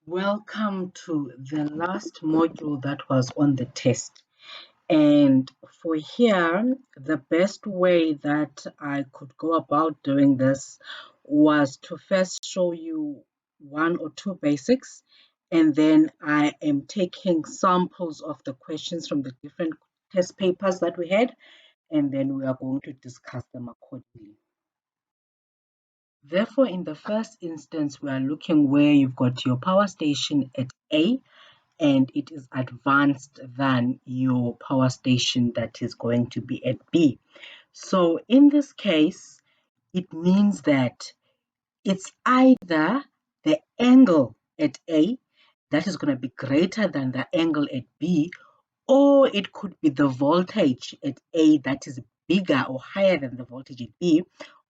Welcome to the last module that was on the test. And for here, the best way that I could go about doing this was to first show you one or two basics, and then I am taking samples of the questions from the different test papers that we had, and then we are going to discuss them accordingly. Therefore, in the first instance, we are looking where you've got your power station at A and it is advanced than your power station that is going to be at B. So in this case, it means that it's either the angle at A that is going to be greater than the angle at B, or it could be the voltage at A that is bigger or higher than the voltage at B,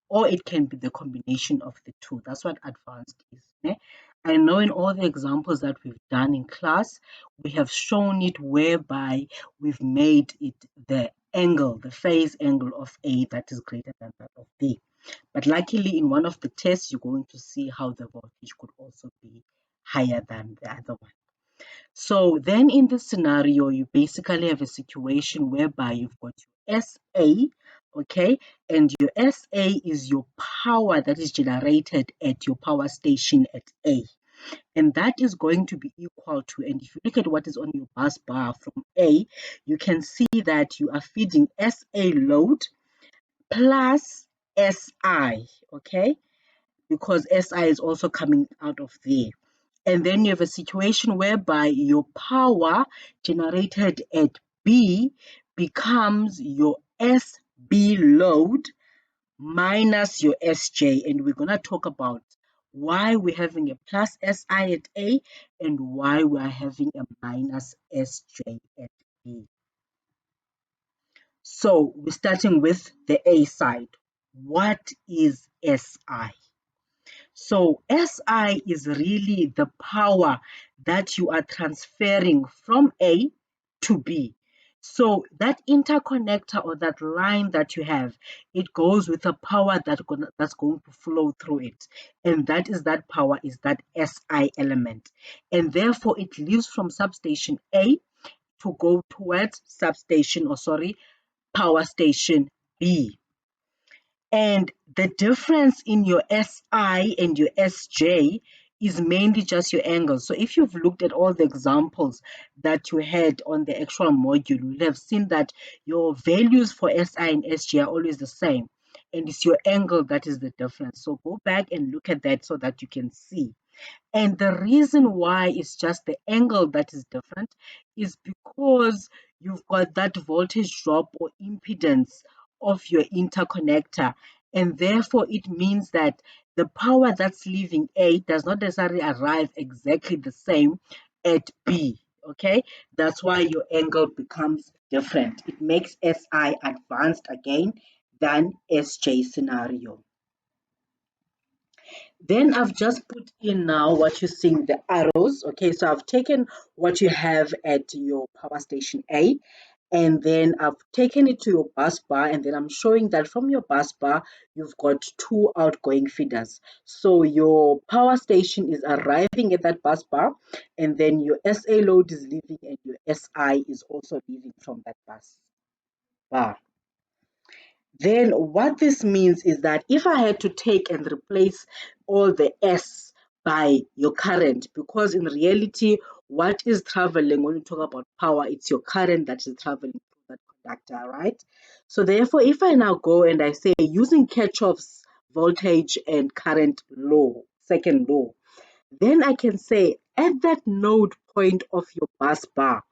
or it can be the combination of the two. That's what advanced is. I know in all the examples that we've done in class, we have shown it whereby we've made it the angle, the phase angle of A that is greater than that of B. But luckily, in one of the tests, you're going to see how the voltage could also be higher than the other one. So then in this scenario, you basically have a situation whereby you've got your SA, okay, and your SA is your power that is generated at your power station at A. And that is going to be equal to, and if you look at what is on your bus bar from A, you can see that you are feeding SA load plus SI, okay, because SI is also coming out of there. And then you have a situation whereby your power generated at B becomes your SB load minus your SJ. And we're going to talk about why we're having a plus SI at A and why we're having a minus SJ at B. So we're starting with the A side. What is SI? So SI is really the power that you are transferring from A to B. So that interconnector or that line that you have, it goes with a power that's going to flow through it. And that power is that SI element. And therefore it leaves from substation A to go towards power station B. And the difference in your SI and your SJ is mainly just your angle. So if you've looked at all the examples that you had on the actual module, you'll have seen that your values for SI and SJ are always the same. And it's your angle that is the difference. So go back and look at that so that you can see. And the reason why it's just the angle that is different is because you've got that voltage drop or impedance of your interconnector. And therefore, it means that the power that's leaving A does not necessarily arrive exactly the same at B. Okay, that's why your angle becomes different. It makes SI advanced again than SJ scenario. Then I've just put in now what you're seeing, the arrows. Okay, so I've taken what you have at your power station A, and then I've taken it to your bus bar, and then I'm showing that from your bus bar, you've got two outgoing feeders. So your power station is arriving at that bus bar, and then your SA load is leaving, and your SI is also leaving from that bus bar. Then what this means is that if I had to take and replace all the S by your current, because in reality, what is traveling when you talk about power, it's your current that is traveling through that conductor, right? So therefore, if I now go and I say using Kirchhoff's voltage and current law, second law, then I can say at that node point of your bus bar,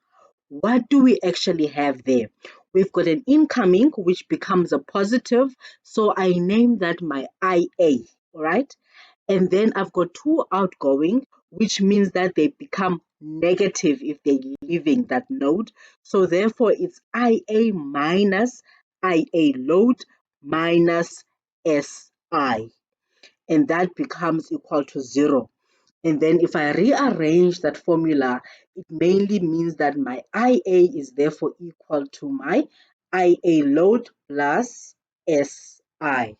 what do we actually have there? We've got an incoming, which becomes a positive. So I name that my IA, all right? And then I've got two outgoing, which means that they become negative if they're leaving that node. So therefore, it's IA minus IA load minus SI. And that becomes equal to 0. And then if I rearrange that formula, it mainly means that my IA is therefore equal to my IA load plus SI.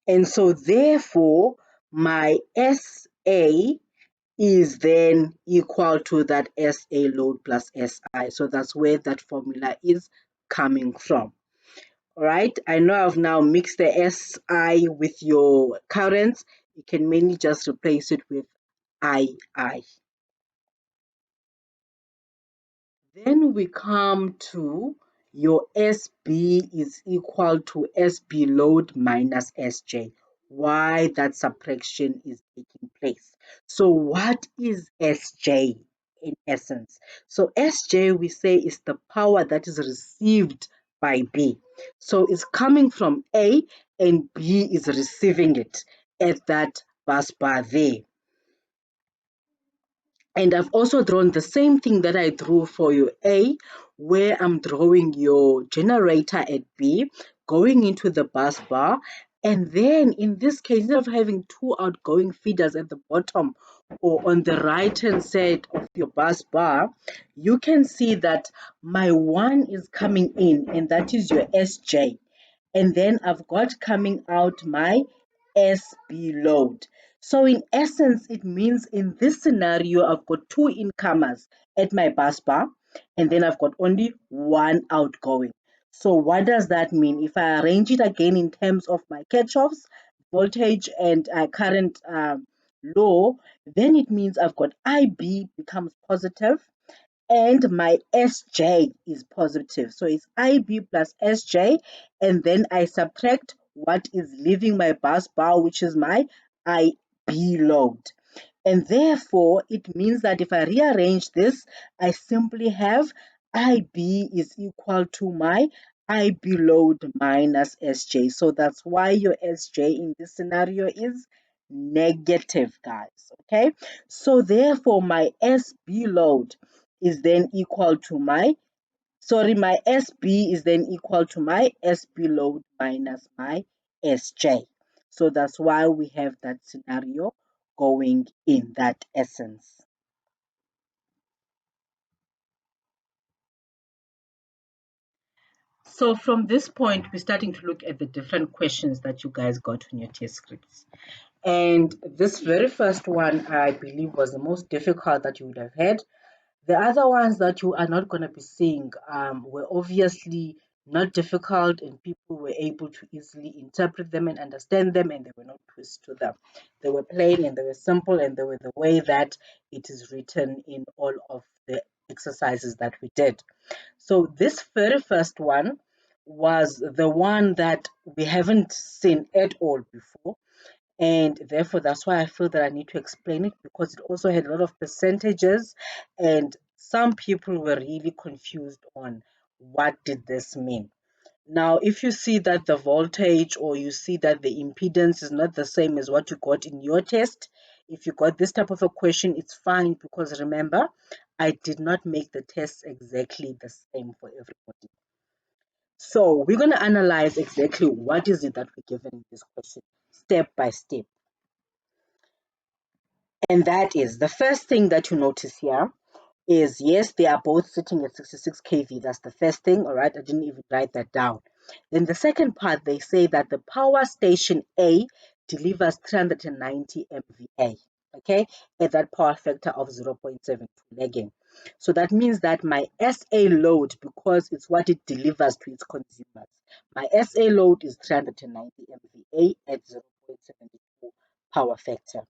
And so therefore, my SA is then equal to that SA load plus SI. So that's where that formula is coming from. All right, I know I've now mixed the SI with your currents. You can mainly just replace it with II. Then we come to your SB is equal to SB load minus SJ. Why that subtraction is taking place. So what is SJ in essence? So SJ we say is the power that is received by B. So it's coming from A and B is receiving it at that bus bar there. And I've also drawn the same thing that I drew for your A, where I'm drawing your generator at B, going into the bus bar. And then in this case, instead of having two outgoing feeders at the bottom or on the right-hand side of your bus bar, you can see that my one is coming in, and that is your SJ. And then I've got coming out my SB load. So in essence, it means in this scenario, I've got two incomers at my bus bar, and then I've got only one outgoing. So what does that mean? If I arrange it again in terms of my Kirchhoff's voltage and current law, then it means I've got IB becomes positive and my SJ is positive. So it's IB plus SJ, and then I subtract what is leaving my bus bar, which is my IB load. And therefore, it means that if I rearrange this, I simply have IB is equal to my IB load minus SJ. So that's why your SJ in this scenario is negative, guys. Okay, so therefore my SB load is then equal to my SB is then equal to my SB load minus my SJ. So that's why we have that scenario going in that essence. So from this point, we're starting to look at the different questions that you guys got on your test scripts. And this very first one, I believe, was the most difficult that you would have had. The other ones that you are not going to be seeing were obviously not difficult, and people were able to easily interpret them and understand them, and there were no twists to them. They were plain and they were simple, and they were the way that it is written in all of the exercises that we did. So this very first one was the one that we haven't seen at all before. And therefore, that's why I feel that I need to explain it, because it also had a lot of percentages, and some people were really confused on what did this mean. Now, if you see that the voltage or you see that the impedance is not the same as what you got in your test, if you got this type of a question, it's fine, because remember, I did not make the tests exactly the same for everybody. So we're going to analyze exactly what is it that we're given in this question, step by step. And that is the first thing that you notice here is, yes, they are both sitting at 66 kV. That's the first thing. All right, I didn't even write that down. Then the second part, they say that the power station A delivers 390 MVA, okay, at that power factor of 0.72 lagging. So that means that my SA load, because it's what it delivers to its consumers, my SA load is 390 MVA at 0.72 power factor.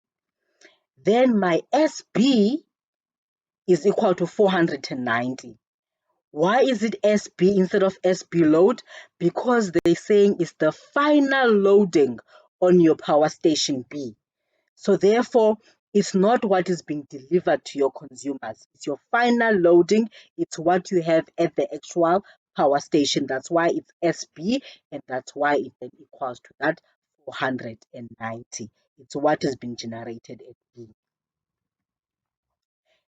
Then my SB is equal to 490. Why is it SB instead of SB load? Because they're saying it's the final loading on your power station B. So therefore, it's not what is being delivered to your consumers. It's your final loading. It's what you have at the actual power station. That's why it's SB, and that's why it then equals to that 490. It's what is being generated at B.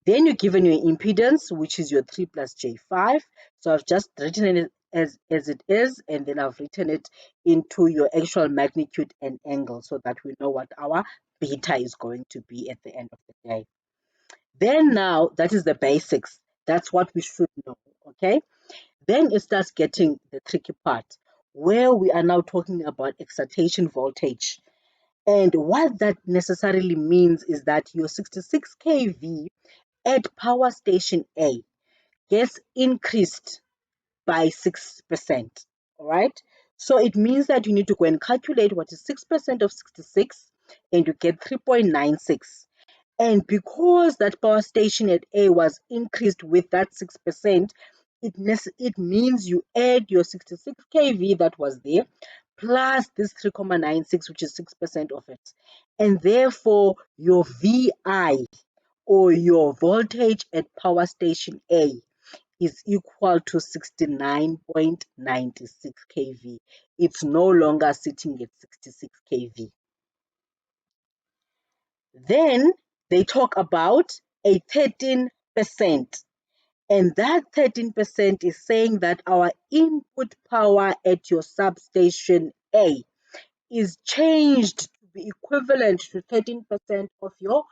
Then you're given your impedance, which is your 3 plus J5. So I've just written it as it is, and then I've written it into your actual magnitude and angle so that we know what our beta is going to be at the end of the day. Then now, that is the basics. That's what we should know, okay? Then it starts getting the tricky part, where we are now talking about excitation voltage. And what that necessarily means is that your 66 kV at power station A gets increased by 6%. All right. So it means that you need to go and calculate what is 6% of 66 and you get 3.96. And because that power station at A was increased with that 6%, it means you add your 66 kV that was there plus this 3.96, which is 6% of it. And therefore, your VI or your voltage at power station A is equal to 69.96 kV. It's no longer sitting at 66 kV. Then they talk about a 13%. And that 13% is saying that our input power at your substation A is changed to be equivalent to 13% of your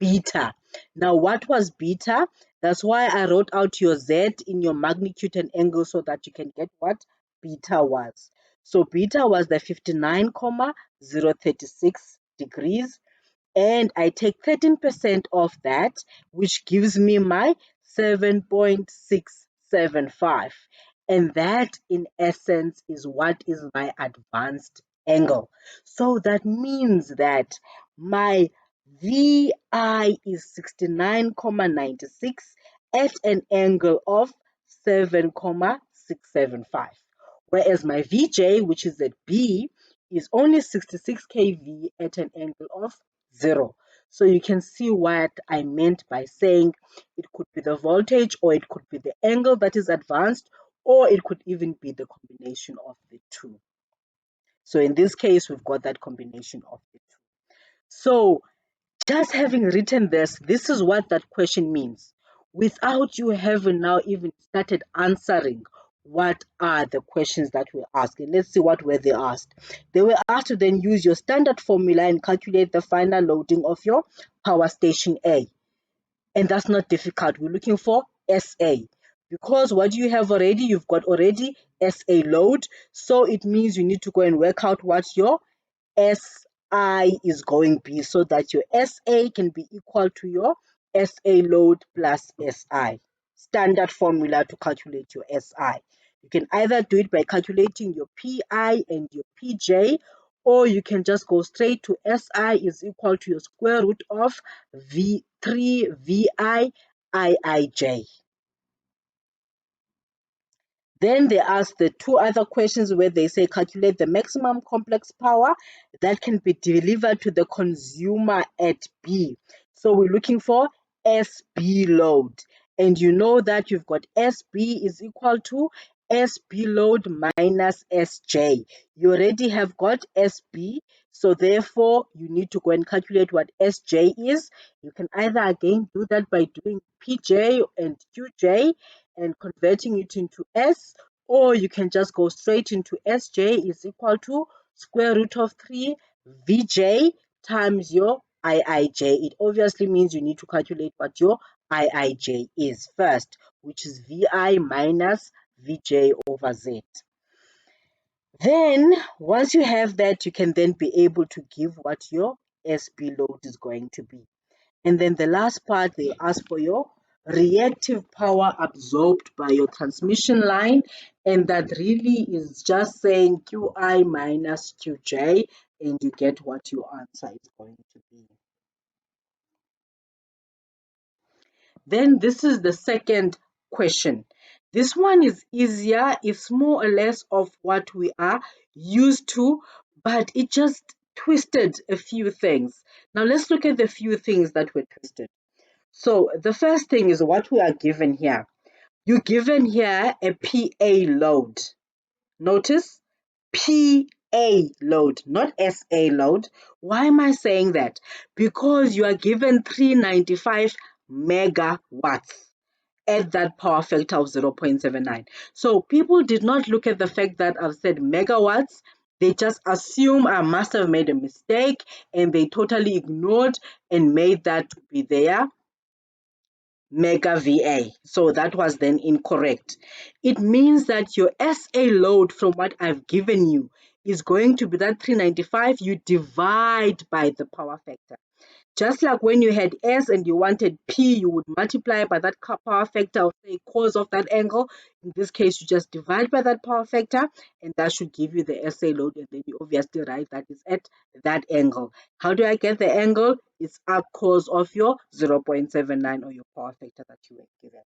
beta. Now, what was beta? That's why I wrote out your Z in your magnitude and angle so that you can get what beta was. So beta was the 59,036 degrees, and I take 13% of that, which gives me my 7.675. And that, in essence, is what is my advanced angle. So that means that my VI is 69.96 at an angle of 7.675. Whereas my VJ, which is at B, is only 66 kV at an angle of 0. So you can see what I meant by saying it could be the voltage or it could be the angle that is advanced, or it could even be the combination of the two. So in this case, we've got that combination of the two. So just having written this is what that question means. Without you having now even started answering what are the questions that were asked. And let's see what were they asked. They were asked to then use your standard formula and calculate the final loading of your power station A. And that's not difficult. We're looking for SA. Because what you have already, you've got already SA load. So it means you need to go and work out what your SI is going to be so that your SA can be equal to your SA load plus SI. Standard formula to calculate your SI. You can either do it by calculating your PI and your PJ, or you can just go straight to SI is equal to your square root of V3 VI IIJ. Then they ask the two other questions where they say calculate the maximum complex power that can be delivered to the consumer at B. So we're looking for SB load. And you know that you've got SB is equal to SB load minus SJ. You already have got SB, so therefore you need to go and calculate what SJ is. You can either again do that by doing PJ and QJ and converting it into S, or you can just go straight into SJ is equal to square root of 3 VJ times your IIJ. It obviously means you need to calculate what your IIJ is first, which is VI minus VJ over Z. Then, once you have that, you can then be able to give what your SB load is going to be. And then the last part, they ask for your reactive power absorbed by your transmission line. And that really is just saying QI minus QJ, and you get what your answer is going to be. Then this is the second question. This one is easier. It's more or less of what we are used to, but it just twisted a few things. Now let's look at the few things that were twisted. So the first thing is what we are given here. You're given here a PA load. Notice PA load, not SA load. Why am I saying that? Because you are given 395 megawatts at that power factor of 0.79. So people did not look at the fact that I've said megawatts. They just assume I must have made a mistake and they totally ignored and made that to be their mega VA. So that was then incorrect. It means that your SA load from what I've given you is going to be that 395. You divide by the power factor. Just like when you had S and you wanted P, you would multiply by that power factor of the cos of that angle. In this case, you just divide by that power factor, and that should give you the SA load, and then you obviously write that is at that angle. How do I get the angle? It's arc cos of your 0.79 or your power factor that you were given.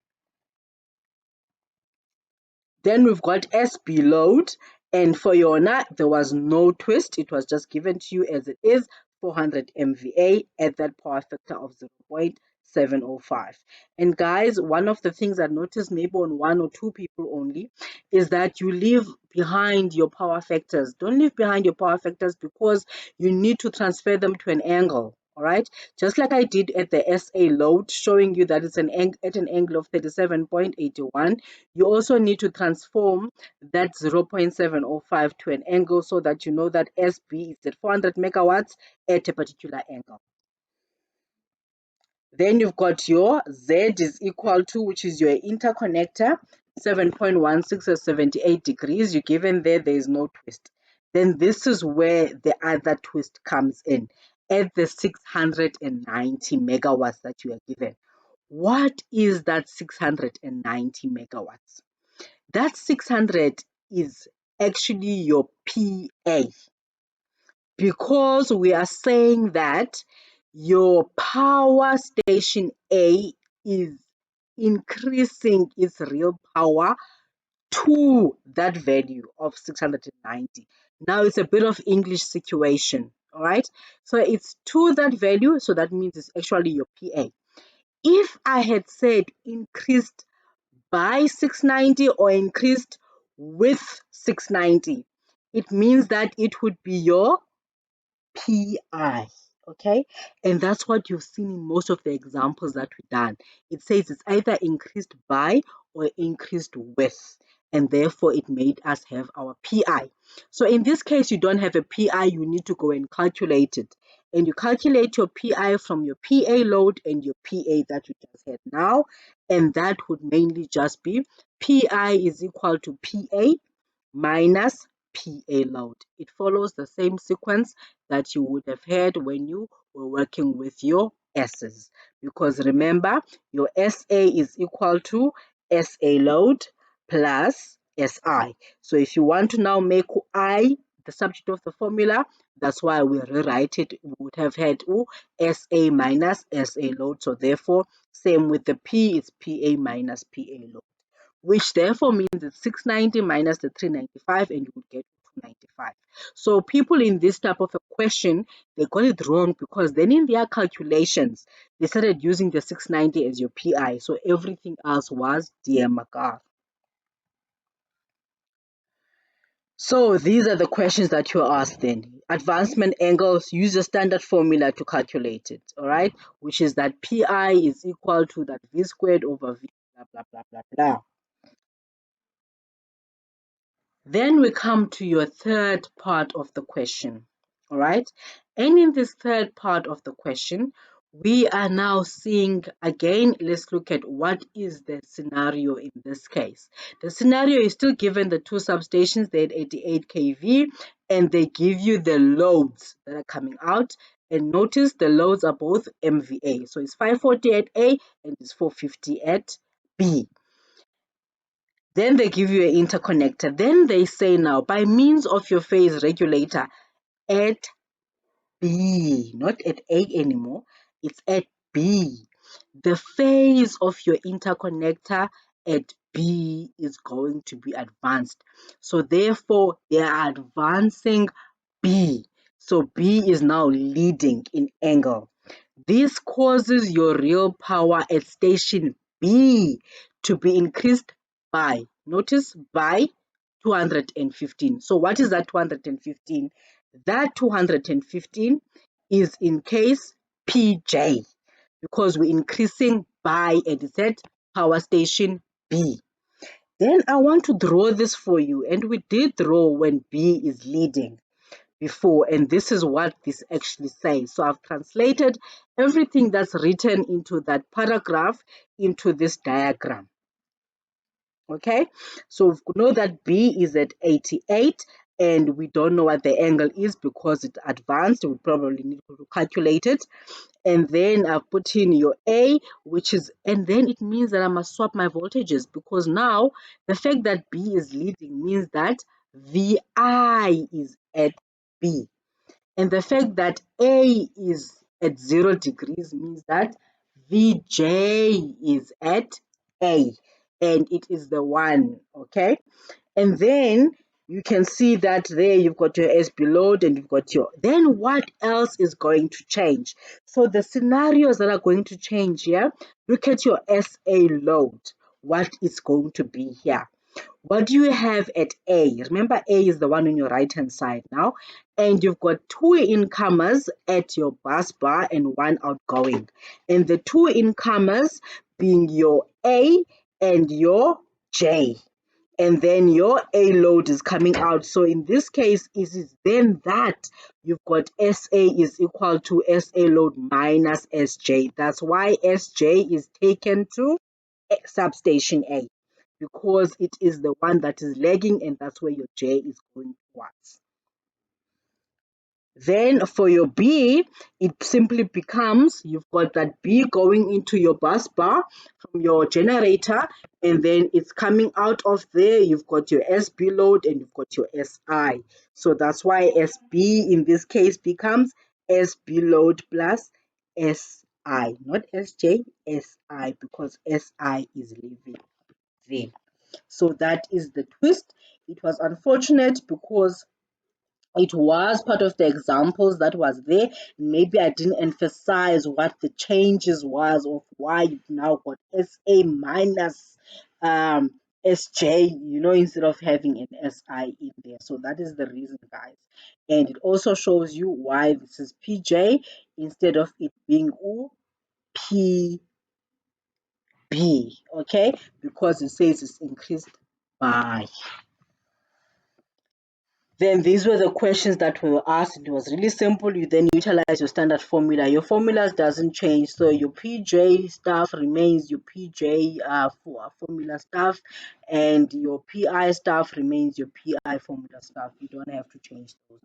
Then we've got SB load, and for Yona, there was no twist. It was just given to you as it is, 400 MVA at that power factor of 0.705. And guys, one of the things I noticed maybe on one or two people only is that you leave behind your power factors. Don't leave behind your power factors because you need to transfer them to an angle. All right, just like I did at the SA load, showing you that it's at an angle of 37.81. You also need to transform that 0.705 to an angle so that you know that SB is at 400 megawatts at a particular angle. Then you've got your Z is equal to, which is your interconnector, 7.16 or 78 degrees. You're given there is no twist. Then this is where the other twist comes in at the 690 megawatts that you are given. What is that 690 megawatts? That 600 is actually your PA, because we are saying that your power station A is increasing its real power to that value of 690. Now it's a bit of English situation, all right? So it's to that value, so that means it's actually your PA. If I had said increased by 690 or increased with 690, it means that it would be your PI, okay? And that's what you've seen in most of the examples that we've done. It says it's either increased by or increased with, and therefore it made us have our PI. So in this case, you don't have a PI, you need to go and calculate it. And you calculate your PI from your PA load and your PA that you just had now, and that would mainly just be PI is equal to PA minus PA load. It follows the same sequence that you would have had when you were working with your S's. Because remember, your SA is equal to SA load plus SI. So if you want to now make I the subject of the formula, that's why we rewrite it. We would have had SA minus SA load. So therefore, same with the P, it's PA minus PA load, which therefore means it's 690 minus the 395, and you would get 295. So people in this type of a question, they got it wrong, because then in their calculations, they started using the 690 as your PI. So everything else was DMR. So these are the questions that you're asked then. Advancement angles, use a standard formula to calculate it, all right? Which is that PI is equal to that V squared over V, blah, blah, blah, blah, blah. Then we come to your third part of the question, all right? And in this third part of the question, we are now seeing, again, let's look at what is the scenario in this case. The scenario is still given the two substations, they're at 88 kV, and they give you the loads that are coming out. And notice the loads are both MVA. So it's 540 at A and it's 450 at B. Then they give you an interconnector. Then they say now, by means of your phase regulator at B, not at A anymore, it's at B. The phase of your interconnector at B is going to be advanced. So therefore, they are advancing B. So B is now leading in angle. This causes your real power at station B to be increased by, notice, by 215. So what is that 215? That 215 is in case PJ, because we're increasing by, and it's at power station B. Then I want to draw this for you, and we did draw when B is leading before, and this is what this actually says. So I've translated everything that's written into that paragraph into this diagram. Okay, so we know that B is at 88 and we don't know what the angle is because it's advanced. We probably need to calculate it. And then I've put in your A, which is, and then it means that I must swap my voltages, because now the fact that B is leading means that VI is at B. And the fact that A is at 0 degrees means that VJ is at A, and it is the one, okay? And then you can see that there you've got your SB load and you've got your, then what else is going to change? So the scenarios that are going to change here, look at your SA load, what is going to be here. What do you have at A? Remember, A is the one on your right hand side now, and you've got two incomers at your bus bar and one outgoing, and the two incomers being your A and your J, and then your A load is coming out. So in this case, it is then that you've got SA is equal to SA load minus SJ. That's why SJ is taken to substation A, because it is the one that is lagging, and that's where your J is going towards. Then for your B, it simply becomes, you've got that B going into your bus bar from your generator, and then it's coming out of there. You've got your SB load and you've got your SI. So that's why SB in this case becomes SB load plus SI, not SJ, SI, because SI is leaving there. So that is the twist. It was unfortunate because it was part of the examples that was there. Maybe I didn't emphasize what the changes was of why you've now got SA minus SJ, instead of having an SI in there. So that is the reason, guys. And it also shows you why this is PJ instead of it being PB, okay? Because it says it's increased by. Then these were the questions that were asked. It was really simple. You then utilize your standard formula. Your formulas doesn't change. So your PJ stuff remains your PJ formula stuff, and your PI stuff remains your PI formula stuff. You don't have to change those.